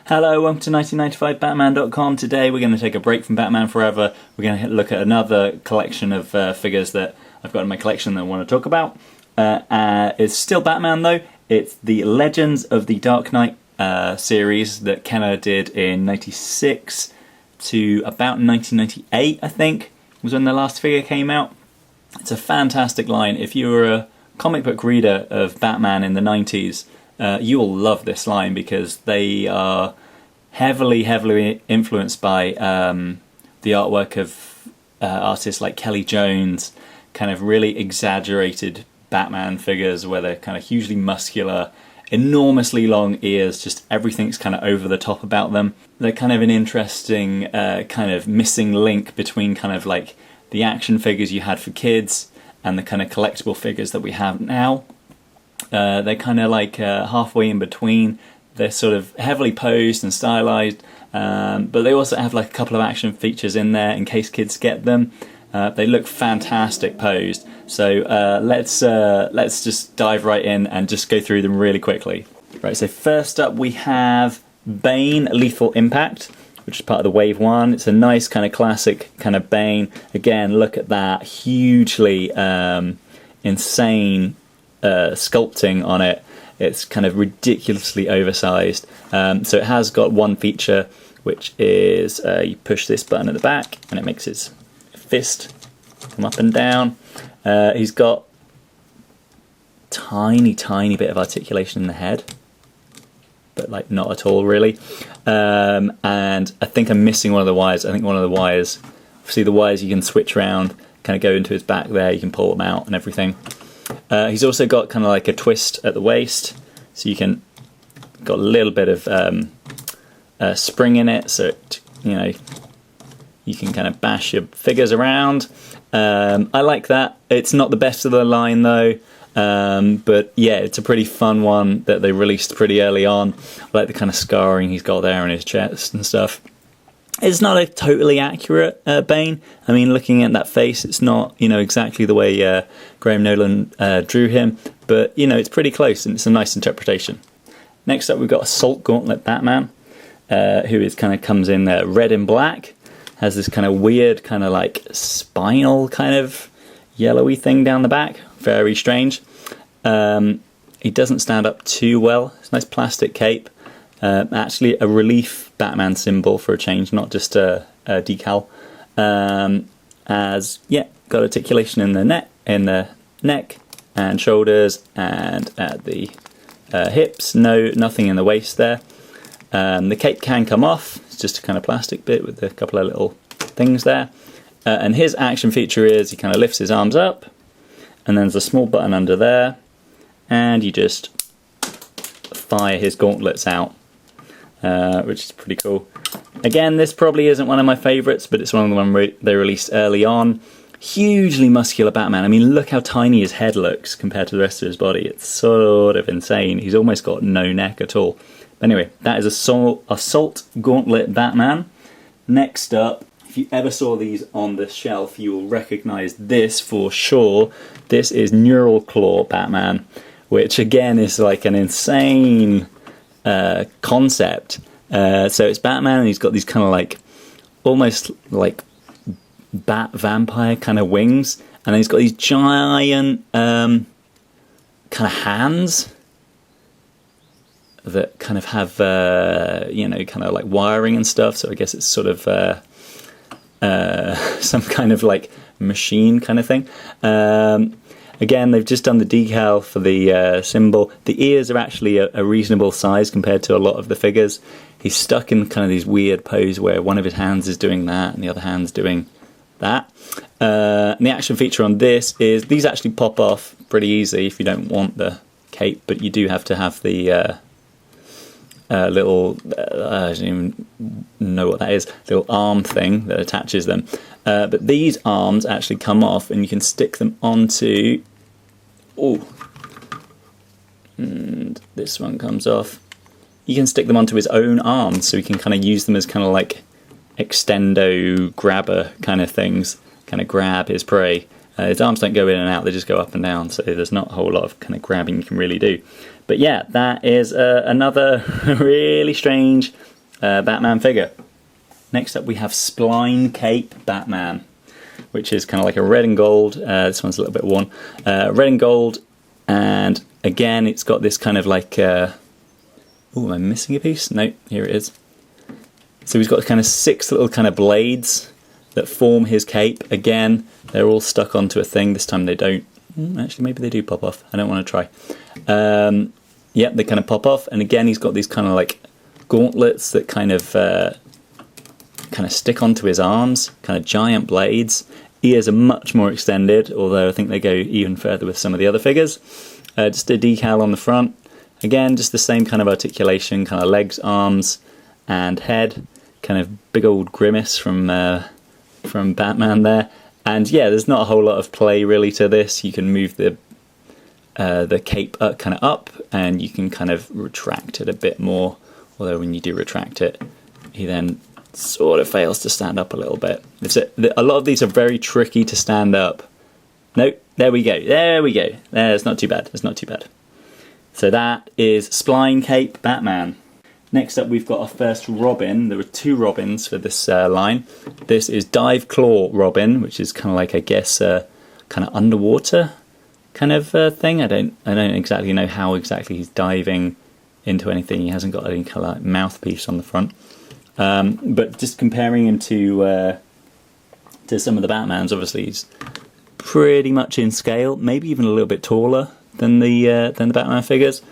Hello, welcome to 1995batman.com. Today we're going to take a break from Batman Forever. We're going to look at another collection of figures that I've got in my collection that I want to talk about. It's still Batman though. It's the Legends of the Dark Knight series that Kenner did in 96 to about 1998, I think, was when the last figure came out. It's a fantastic line. If you were a comic book reader of Batman in the 90s, you will love this line because they are heavily influenced by the artwork of artists like Kelly Jones, kind of really exaggerated Batman figures where they're kind of hugely muscular, enormously long ears, just everything's kind of over the top about them. They're kind of an interesting kind of missing link between kind of like the action figures you had for kids and the kind of collectible figures that we have now. They're kind of like halfway in between. They're sort of heavily posed and stylized, but they also have like a couple of action features in there in case kids get them. They look fantastic posed. So let's just dive right in and just go through them really quickly. Right, so first up we have Bane Lethal Impact, which is part of the Wave 1. It's a nice kind of classic kind of Bane. Again, look at that hugely insane sculpting on it. It's kind of ridiculously oversized. So it has got one feature, which is you push this button at the back and it makes his fist come up and down. He's got tiny bit of articulation in the head, but like not at all really. And I think I'm missing one of the wires. I think one of the wires, see the wires you can switch around, kind of go into his back there, you can pull them out and everything. He's also got kind of like a twist at the waist, so you can got a little bit of spring in it, so it, you can kind of bash your figures around. I like that. It's not the best of the line though, but yeah, it's a pretty fun one that they released pretty early on. I like the kind of scarring he's got there on his chest and stuff. It's not a totally accurate Bane. I mean, looking at that face, it's not, exactly the way Graham Nolan drew him, but, it's pretty close and it's a nice interpretation. Next up, we've got Assault Gauntlet Batman, who is kind of comes in red and black, has this kind of weird kind of like spinal kind of yellowy thing down the back, very strange. He doesn't stand up too well. It's a nice plastic cape. Actually a relief Batman symbol for a change, not just a decal. Got articulation in the neck and shoulders and at the hips. Nothing in the waist there. The cape can come off. It's just a kind of plastic bit with a couple of little things there. And his action feature is he kind of lifts his arms up, and then there's a small button under there, and you just fire his gauntlets out. Which is pretty cool. Again, this probably isn't one of my favourites, but it's one of the ones they released early on. Hugely muscular Batman. I mean, look how tiny his head looks compared to the rest of his body. It's sort of insane. He's almost got no neck at all. But anyway, that is Assault Gauntlet Batman. Next up, if you ever saw these on the shelf, you will recognise this for sure. This is Neural Claw Batman, which again is like an insane concept. So it's Batman and he's got these kind of like almost like bat vampire kind of wings, and then he's got these giant kind of hands that kind of have kind of like wiring and stuff, so I guess it's sort of some kind of like machine kind of thing. Again, they've just done the decal for the symbol. The ears are actually a reasonable size compared to a lot of the figures. He's stuck in kind of these weird pose where one of his hands is doing that and the other hand's doing that. And the action feature on this is these actually pop off pretty easy if you don't want the cape, but you do have to have the little, I don't even know what that is, little arm thing that attaches them. But these arms actually come off and you can stick them onto, and this one comes off. You can stick them onto his own arms, so he can kind of use them as kind of like extendo grabber kind of things, kind of grab his prey. His arms don't go in and out, they just go up and down, so there's not a whole lot of kind of grabbing you can really do. But yeah, that is another really strange Batman figure. Next up we have Spline Cape Batman, which is kind of like a red and gold. This one's a little bit worn. Red and gold, and again it's got this kind of like... oh, am I missing a piece? No, here it is. So he's got kind of 6 little kind of blades that form his cape. Again, they're all stuck onto a thing. This time they don't. Actually, maybe they do pop off. I don't want to try. Yep, they kind of pop off. And again, he's got these kind of like gauntlets that kind of stick onto his arms, kind of giant blades. Ears are much more extended, although I think they go even further with some of the other figures. Just a decal on the front. Again, just the same kind of articulation, kind of legs, arms, and head. Kind of big old grimace from Batman there. And yeah, there's not a whole lot of play really to this. You can move the cape kind of up, and you can kind of retract it a bit more. Although when you do retract it, he then sort of fails to stand up a little bit. A lot of these are very tricky to stand up. Nope, there we go. There we go. It's not too bad. It's not too bad. So that is Spline Cape Batman. Next up we've got our first Robin. There were 2 Robins for this line. This is Dive Claw Robin, which is kind of like, I guess, kind of underwater kind of thing. I don't exactly know how exactly he's diving into anything. He hasn't got any kind of like mouthpiece on the front. But just comparing him to some of the Batmans, obviously he's pretty much in scale, maybe even a little bit taller than the Batman figures.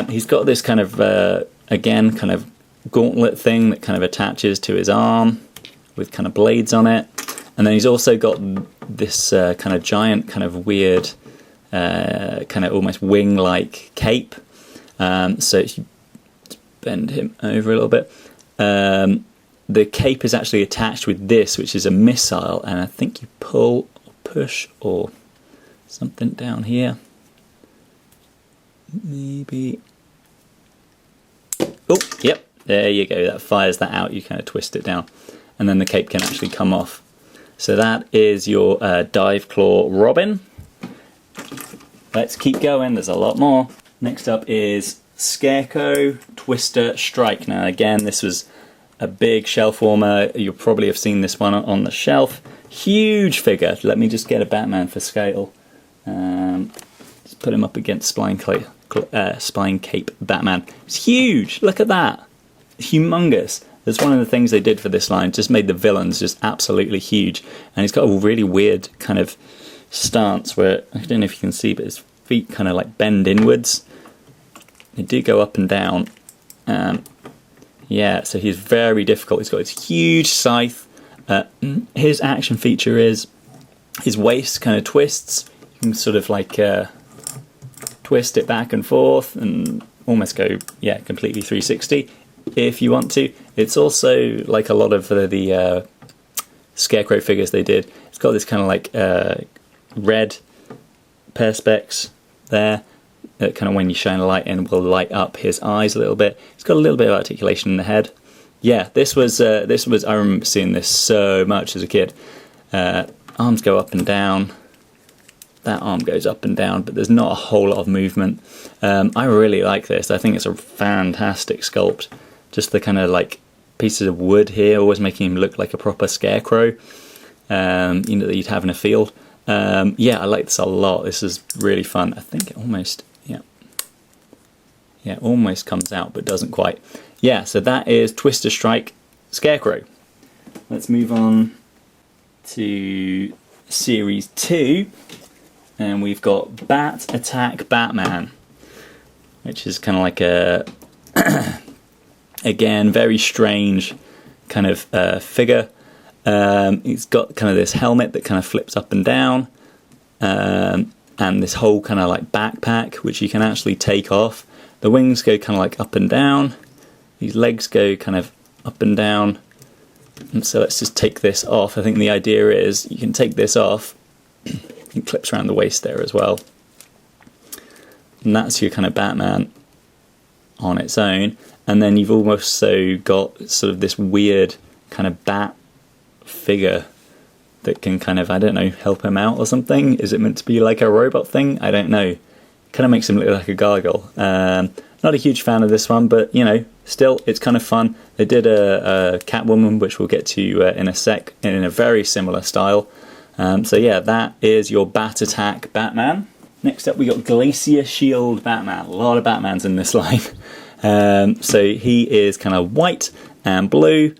He's got this kind of again kind of gauntlet thing that kind of attaches to his arm with kind of blades on it, and then he's also got this kind of giant kind of weird kind of almost wing-like cape. So if you bend him over a little bit, the cape is actually attached with this, which is a missile, and I think you pull or push or something down here. Maybe. Oh, yep, there you go. That fires that out. You kind of twist it down, and then the cape can actually come off. So that is your Dive Claw Robin. Let's keep going. There's a lot more. Next up is Scarecrow Twister Strike. Now, again, this was a big shelf warmer. You'll probably have seen this one on the shelf. Huge figure. Let me just get a Batman for scale. Just put him up against Spline Cape Batman. It's huge. Look at that. Humongous. That's one of the things they did for this line. Just made the villains just absolutely huge. And he's got a really weird kind of stance where, I don't know if you can see, but his feet kind of like bend inwards. They do go up and down. Yeah, so he's very difficult. He's got this huge scythe. His action feature is his waist kind of twists. You can sort of like twist it back and forth and almost go, yeah, completely 360 if you want to. It's also like a lot of the Scarecrow figures they did. It's got this kind of like red perspex there. Kind of when you shine a light in will light up his eyes a little bit. It's got a little bit of articulation in the head. Yeah, this was I remember seeing this so much as a kid. Arms go up and down. That arm goes up and down, but there's not a whole lot of movement. I really like this. I think it's a fantastic sculpt. Just the kind of like pieces of wood here, always making him look like a proper scarecrow. That you'd have in a field. Yeah, I like this a lot. This is really fun. I think it almost, yeah, almost comes out, but doesn't quite. Yeah, so that is Twister Strike Scarecrow. Let's move on to Series 2. And we've got Bat Attack Batman, which is kind of like a, again, very strange kind of figure. He's got kind of this helmet that kind of flips up and down, and this whole kind of like backpack, which you can actually take off. The wings go kind of like up and down. These legs go kind of up and down. And so let's just take this off. I think the idea is you can take this off. It clips around the waist there as well. And that's your kind of Batman on its own. And then you've also got sort of this weird kind of bat figure that can kind of, I don't know, help him out or something. Is it meant to be like a robot thing? I don't know. Kind of makes him look like a gargoyle. Not a huge fan of this one, but, you know, still, it's kind of fun. They did a Catwoman, which we'll get to in a sec, in a very similar style. So yeah, that is your Bat Attack Batman. Next up, we got Glacier Shield Batman. A lot of Batmans in this line. So he is kind of white and blue,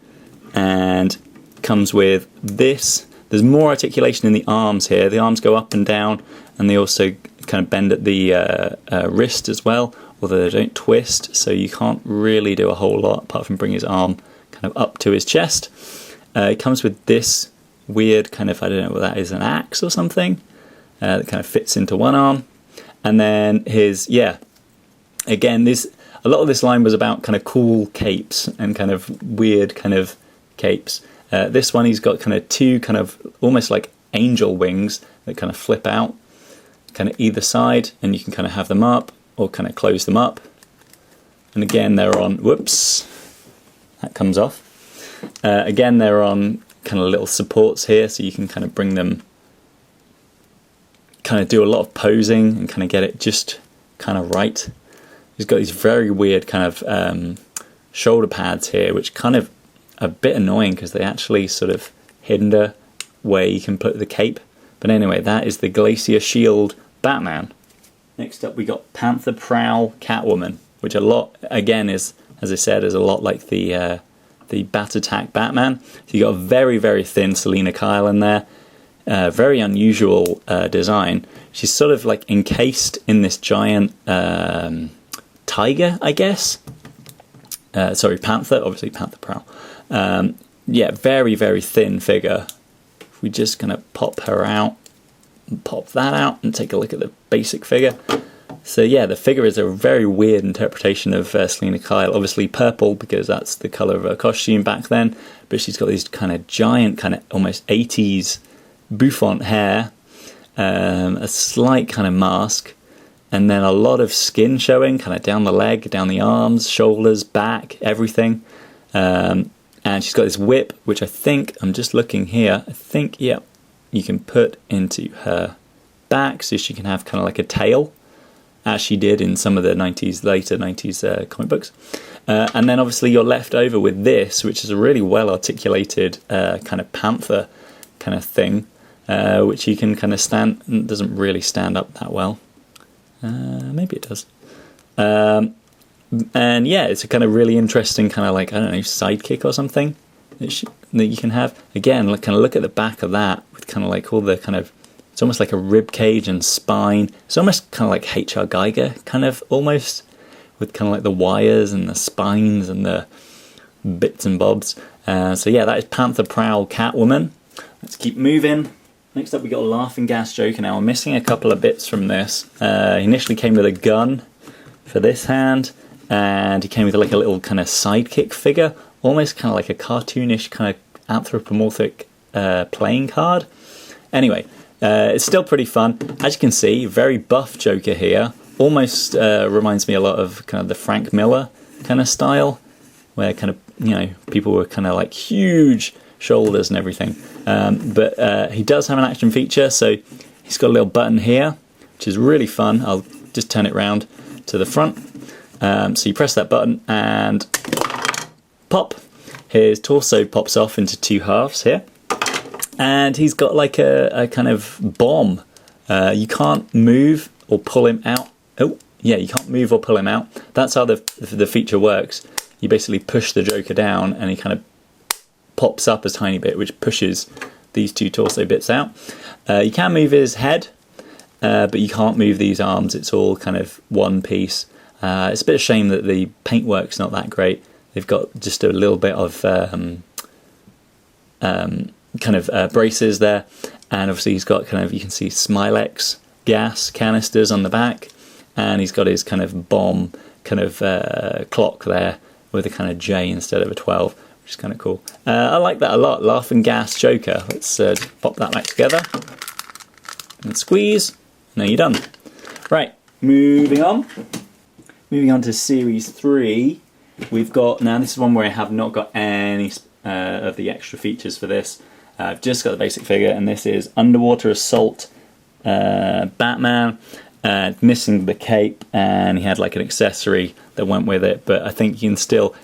and comes with this. There's more articulation in the arms here. The arms go up and down, and they also kind of bend at the wrist as well, although they don't twist, so you can't really do a whole lot apart from bring his arm kind of up to his chest. It comes with this weird kind of, I don't know what that is, an axe or something, that kind of fits into one arm. And then his, again, a lot of this line was about kind of cool capes and kind of weird kind of capes. This one, he's got kind of two kind of almost like angel wings that kind of flip out kind of either side, and you can kind of have them up or kind of close them up. And again, they're on, whoops, that comes off. Again, they're on kind of little supports here, so you can kind of bring them, kind of do a lot of posing and kind of get it just kind of right. He's got these very weird kind of shoulder pads here, which kind of a bit annoying because they actually sort of hinder where you can put the cape. But anyway, that is the Glacier Shield Batman. Next up, we got Panther, Prowl, Catwoman, which a lot, again, is, as I said, is a lot like the Bat Attack Batman. So you got a very, very thin Selina Kyle in there. Very unusual design. She's sort of like encased in this giant tiger, I guess. Sorry, Panther, obviously Panther Prowl. Yeah, very, very thin figure. If we just kind of pop her out, and pop that out, and take a look at the basic figure. So yeah, the figure is a very weird interpretation of Selina Kyle. Obviously purple, because that's the colour of her costume back then. But she's got these kind of giant, kind of almost 80s bouffant hair, a slight kind of mask, and then a lot of skin showing kind of down the leg, down the arms, shoulders, back, everything. And she's got this whip, which I think, I'm just looking here, I think, yeah, you can put into her back, so she can have kind of like a tail, as she did in some of the later 90s comic books. And then obviously you're left over with this, which is a really well articulated kind of panther kind of thing, which you can kind of stand, it doesn't really stand up that well. Maybe it does. And yeah, it's a kind of really interesting kind of like, I don't know, sidekick or something that you can have. Again, kind of look at the back of that with kind of like all the kind of, it's almost like a rib cage and spine. It's almost kind of like H.R. Geiger, kind of almost, with kind of like the wires and the spines and the bits and bobs. So yeah, that is Panther, Prowl, Catwoman. Let's keep moving. Next up, we got a laughing gas Joker. Now, I'm missing a couple of bits from this. He initially came with a gun for this hand, and he came with like a little kind of sidekick figure, almost kind of like a cartoonish kind of anthropomorphic playing card. Anyway, it's still pretty fun. As you can see, very buff Joker here. Almost reminds me a lot of kind of the Frank Miller kind of style, where kind of, you know, people were kind of like huge shoulders and everything. But he does have an action feature, so he's got a little button here, which is really fun. I'll just turn it round to the front. So you press that button and pop. His torso pops off into two halves here. And he's got like a kind of bomb. You can't move or pull him out. Oh, yeah, you can't move or pull him out. That's how the feature works. You basically push the Joker down and he kind of pops up a tiny bit, which pushes these two torso bits out. You can move his head, but you can't move these arms. It's all kind of one piece. It's a bit of a shame that the paintwork's not that great. They've got just a little bit of kind of braces there, and obviously he's got kind of, you can see Smilex gas canisters on the back, and he's got his kind of bomb kind of clock there with a kind of J instead of a 12, which is kind of cool. I like that a lot. Laughing gas Joker. Let's pop that back together and squeeze. Now you're done. Right, moving on. Moving on to Series 3, we've got, now this is one where I have not got any of the extra features for this. I've just got the basic figure, and this is Underwater Assault Batman. missing the cape, and he had like an accessory that went with it, but I think you can still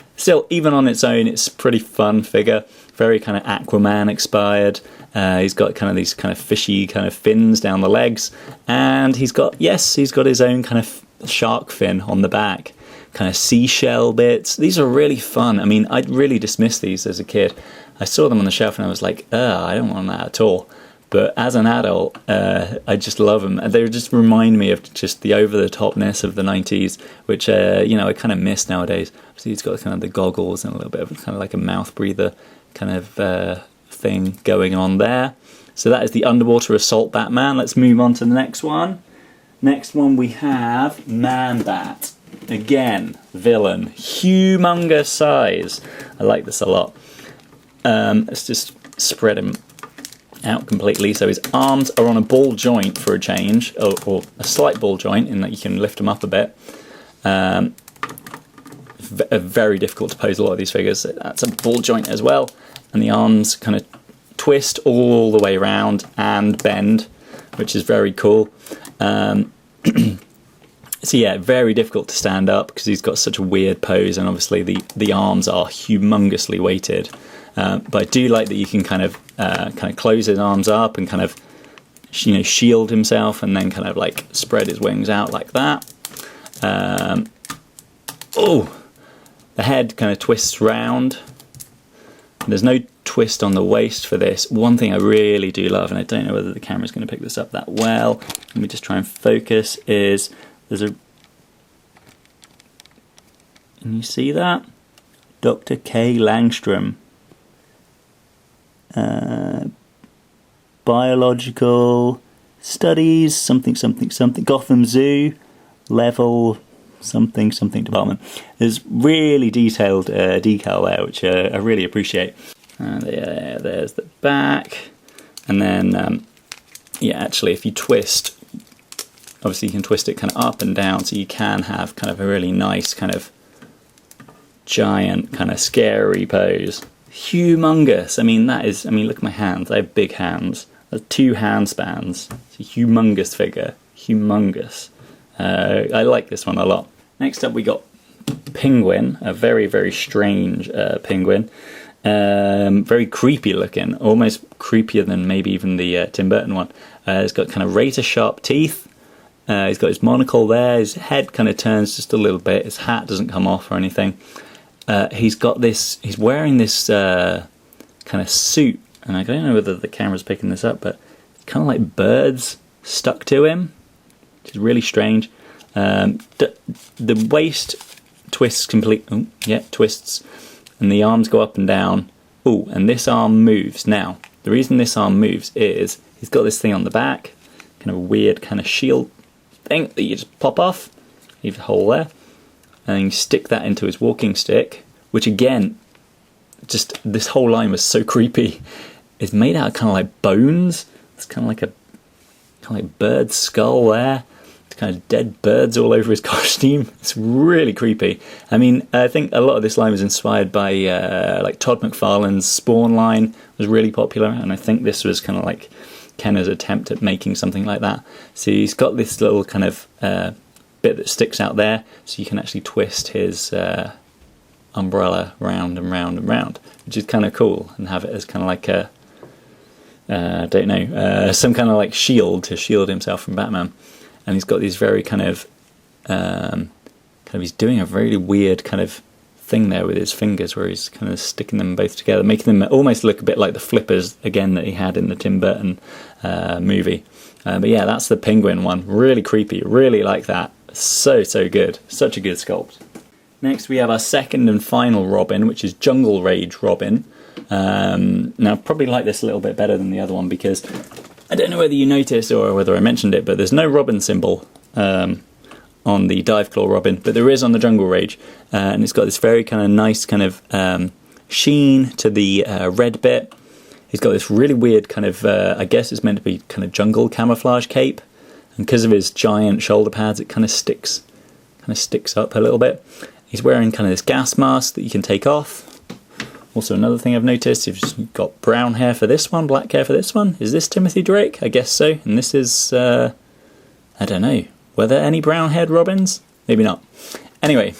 even on its own, it's a pretty fun figure, very kind of Aquaman inspired. He's got kind of these kind of fishy kind of fins down the legs, and he's got his own kind of shark fin on the back, kind of seashell bits. These are really fun. I mean, I'd really dismissed these as a kid. I saw them on the shelf and I was like, I don't want that at all. But as an adult, I just love them. They just remind me of just the over-the-topness of the 90s, which, I kind of miss nowadays. So he's got kind of the goggles and a little bit of kind of like a mouth breather kind of thing going on there. So that is the Underwater Assault Batman. Let's move on to the next one. Next one we have Man-Bat. Again, villain. Humongous size. I like this a lot. Let's just spread him out completely. So his arms are on a ball joint for a change, or a slight ball joint in that you can lift them up a bit. Very difficult to pose a lot of these figures. That's a ball joint as well. And the arms kind of twist all the way around and bend, which is very cool. So yeah, very difficult to stand up because he's got such a weird pose, and obviously the arms are humongously weighted. But I do like that you can kind of close his arms up and kind of shield himself, and then kind of like spread his wings out like that. The head kind of twists round. There's no twist on the waist for this. One thing I really do love, and I don't know whether the camera's going to pick this up that well, let me just try and focus, is can you see that? Dr. K. Langstrom. Biological Studies, something, Gotham Zoo, level, something department. There's really detailed decal there, which I really appreciate. There's the back. And then, actually, if you twist, obviously you can twist it kind of up and down, so you can have kind of a really nice kind of giant kind of scary pose. Humongous. I mean, look at my hands. I have big hands. There's 2 hand spans. It's a humongous figure. Humongous. I like this one a lot. Next up we got Penguin, a very, very strange penguin. Very creepy looking, almost creepier than maybe even the Tim Burton one. He's got kind of razor sharp teeth. He's got his monocle there. His head kind of turns just a little bit. His hat doesn't come off or anything. He's wearing this kind of suit, and I don't know whether the camera's picking this up, but it's kind of like birds stuck to him, which is really strange. The waist twists twists, and the arms go up and down. And this arm moves. Now, the reason this arm moves is he's got this thing on the back, kind of a weird kind of shield thing that you just pop off, leave a hole there, and you stick that into his walking stick, which again, just this whole line was so creepy. It's made out of kind of like bones. It's kind of like bird's skull there. It's kind of dead birds all over his costume. It's really creepy. I mean, I think a lot of this line was inspired by like Todd McFarlane's Spawn line was really popular, and I think this was kind of like Kenner's attempt at making something like that. So he's got this little kind of bit that sticks out there, so you can actually twist his umbrella round and round and round, which is kind of cool, and have it as kind of like a some kind of like shield to shield himself from Batman. And he's got these very kind of he's doing a really weird kind of thing there with his fingers, where he's kind of sticking them both together, making them almost look a bit like the flippers again that he had in the Tim Burton movie. But yeah, that's the Penguin one. Really creepy. Really like that. So good. Such a good sculpt. Next we have our second and final Robin, which is Jungle Rage Robin. Now I probably like this a little bit better than the other one, because I don't know whether you noticed or whether I mentioned it, but there's no Robin symbol on the Dive Claw Robin, but there is on the Jungle Rage, and it's got this very kind of nice kind of sheen to the red bit. He's got this really weird kind of, I guess it's meant to be kind of jungle camouflage cape, and because of his giant shoulder pads, it kind of sticks up a little bit. He's wearing kind of this gas mask that you can take off. Also, another thing I've noticed, you've got brown hair for this one, black hair for this one. Is this Timothy Drake? I guess so. And this is, I don't know. Were there any brown-haired Robins? Maybe not. Anyway,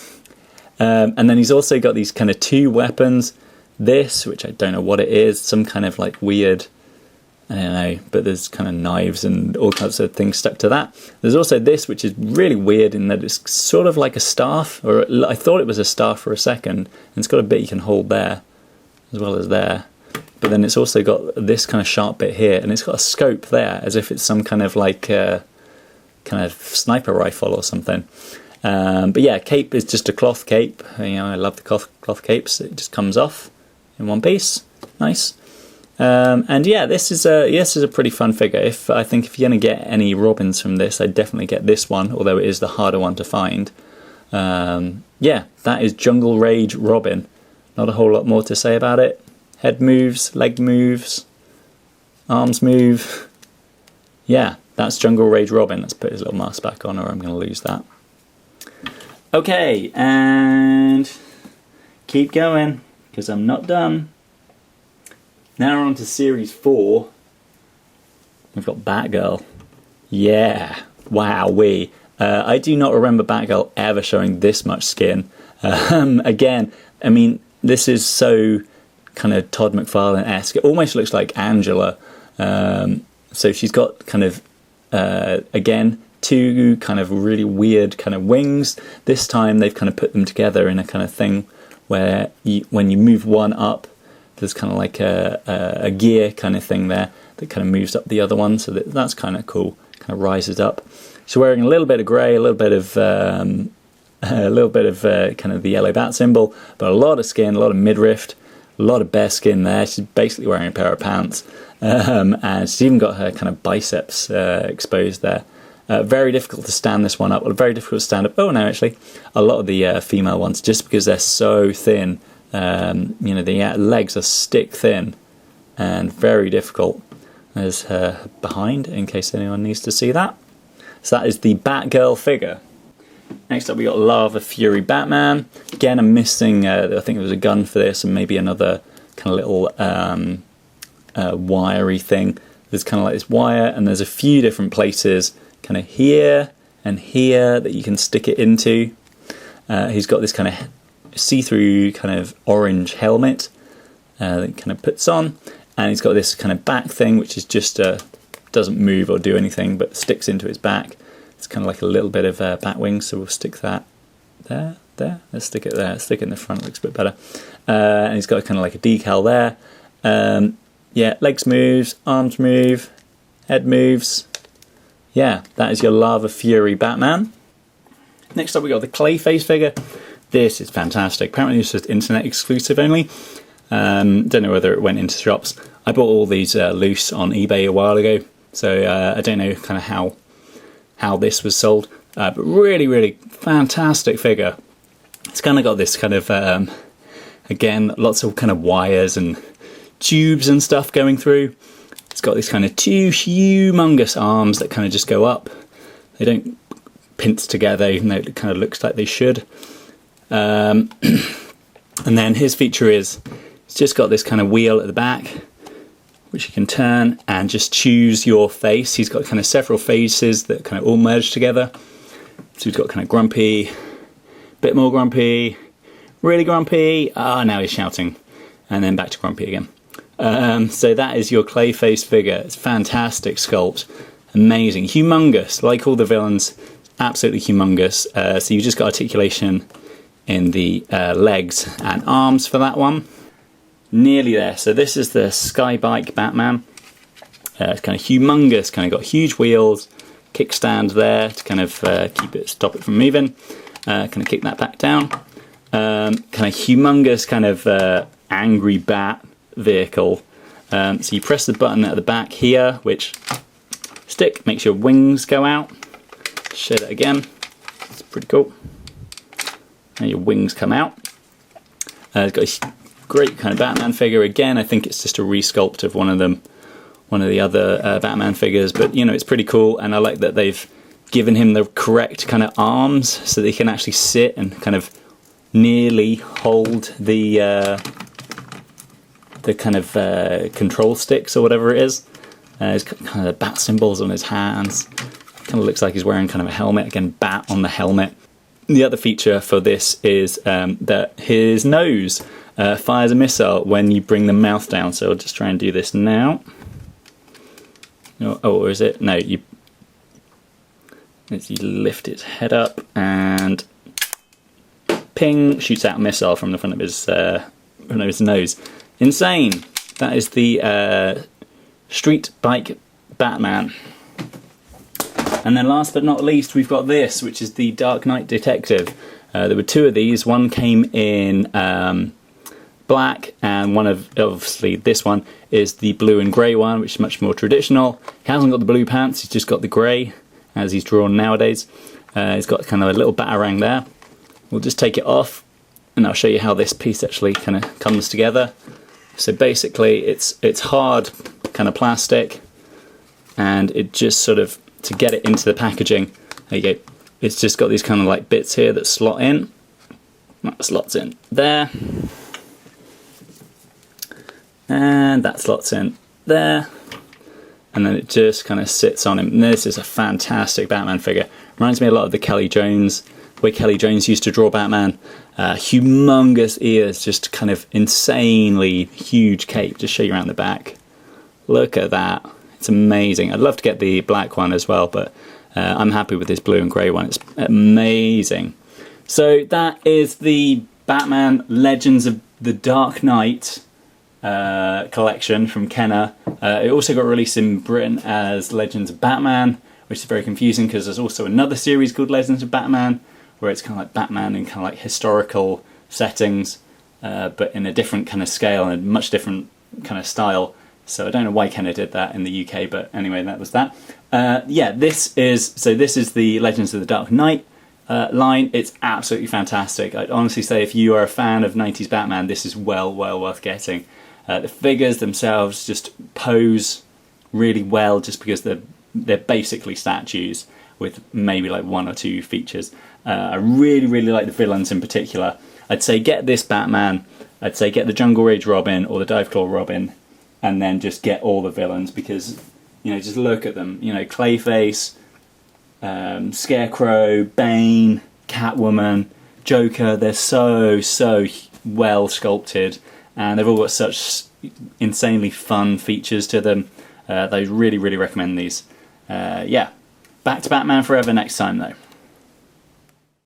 and then he's also got these kind of 2 weapons. This, which I don't know what it is, some kind of like weird, I don't know, but there's kind of knives and all kinds of things stuck to that. There's also this, which is really weird in that it's sort of like a staff, or I thought it was a staff for a second, and it's got a bit you can hold there, as well as there. But then it's also got this kind of sharp bit here, and it's got a scope there, as if it's some kind of like kind of sniper rifle or something. But yeah, cape is just a cloth cape. You know, I love the cloth capes. It just comes off in one piece. Nice. And yeah, this is a pretty fun figure. I think if you're going to get any Robins from this, I'd definitely get this one, although it is the harder one to find. Yeah, that is Jungle Rage Robin. Not a whole lot more to say about it. Head moves, leg moves, arms move. Yeah, that's Jungle Rage Robin. Let's put his little mask back on or I'm going to lose that. Okay, and keep going, because I'm not done. Now we're on to Series 4. We've got Batgirl. Yeah, wowee. I do not remember Batgirl ever showing this much skin. Again, I mean, this is so kind of Todd McFarlane-esque. It almost looks like Angela. So she's got kind of, again, 2 kind of really weird kind of wings. This time they've kind of put them together in a kind of thing where when you move one up, there's kind of like a gear kind of thing there that kind of moves up the other one. So that's kind of cool. Kind of rises up. She's wearing a little bit of grey, a little bit of kind of the yellow bat symbol, but a lot of skin, a lot of midriff, a lot of bare skin there. She's basically wearing a pair of pants, and she's even got her kind of biceps exposed there. Very difficult to stand this one up. Well, very difficult to stand up. Oh no, actually, a lot of the female ones, just because they're so thin. You know, the legs are stick thin and very difficult. There's her behind, in case anyone needs to see that. So that is the Batgirl figure. Next up we got Lava Fury Batman. Again, I'm missing, I think there was a gun for this and maybe another kind of little wiry thing. There's kind of like this wire, and there's a few different places, kind of here and here, that you can stick it into. He's got this kind of see-through kind of orange helmet that he kind of puts on, and he's got this kind of back thing which is just doesn't move or do anything but sticks into his back. It's kind of like a little bit of bat wings, so we'll stick that there. Let's stick it there. Stick it in the front, looks a bit better. And he's got kind of like a decal there. Yeah, legs moves, arms move, head moves. Yeah, that is your Lava Fury Batman. Next up we got the Clayface figure. This is fantastic. Apparently it's just internet exclusive only. Don't know whether it went into shops. I bought all these loose on eBay a while ago, so I don't know kind of how this was sold. But really, really fantastic figure. It's kind of got this kind of, again, lots of kind of wires and tubes and stuff going through. It's got these kind of 2 humongous arms that kind of just go up. They don't pinch together, even though it kind of looks like they should. And then his feature is it's just got this kind of wheel at the back which you can turn and just choose your face. He's got kind of several faces that kind of all merge together. So he's got kind of grumpy, bit more grumpy, really grumpy, now he's shouting, and then back to grumpy again. So that is your Clayface figure. It's fantastic sculpt, amazing, humongous, like all the villains, absolutely humongous. So you just got articulation in the legs and arms for that one. Nearly there. So this is the Skybike Batman. It's kind of humongous, kind of got huge wheels, kickstand there to kind of stop it from moving. Kind of kick that back down. Kind of humongous, kind of angry bat vehicle. So you press the button at the back here, which makes your wings go out. Show that again. It's pretty cool. And your wings come out. It's got a great kind of Batman figure. Again, I think it's just a resculpt of one of the other Batman figures, but you know, it's pretty cool, and I like that they've given him the correct kind of arms so that he can actually sit and kind of nearly hold the kind of control sticks or whatever it is. He's got kind of bat symbols on his hands. Kind of looks like he's wearing kind of a helmet. Again, bat on the helmet. The other feature for this is that his nose fires a missile when you bring the mouth down. So I'll just try and do this now. Oh, or is it? No, you lift its head up and ping, shoots out a missile from the front of his nose. Insane. That is the Street Bike Batman. And then last but not least, we've got this, which is the Dark Knight Detective. There were two of these. One came in black, and obviously this one is the blue and grey one, which is much more traditional. He hasn't got the blue pants, he's just got the grey, as he's drawn nowadays. He's got kind of a little batarang there. We'll just take it off, and I'll show you how this piece actually kind of comes together. So basically, it's hard kind of plastic, and it just sort of, to get it into the packaging, there you go, it's just got these kind of like bits here that slot in. That slots in there, and that slots in there, and then it just kind of sits on him. And this is a fantastic Batman figure. Reminds me a lot of the Kelly Jones, way Kelly Jones used to draw Batman. Humongous ears, just kind of insanely huge cape. Just show you around the back. Look at that. It's amazing. I'd love to get the black one as well, but I'm happy with this blue and grey one. It's amazing. So that is the Batman Legends of the Dark Knight collection from Kenner. It also got released in Britain as Legends of Batman, which is very confusing because there's also another series called Legends of Batman, where it's kind of like Batman in kind of like historical settings, but in a different kind of scale and a much different kind of style. So I don't know why Kenner did that in the UK, but anyway, that was that. Yeah, this is the Legends of the Dark Knight line. It's absolutely fantastic. I'd honestly say if you are a fan of 90s Batman, this is well worth getting. The figures themselves just pose really well, just because they're basically statues with maybe like one or two features. I really like the villains in particular. I'd say get this Batman, I'd say get the Jungle Rage Robin or the Diveclaw Robin, and then just get all the villains, because, you know, just look at them. You know, Clayface, Scarecrow, Bane, Catwoman, Joker, they're so well sculpted, and they've all got such insanely fun features to them. I really recommend these. Yeah, back to Batman Forever next time though.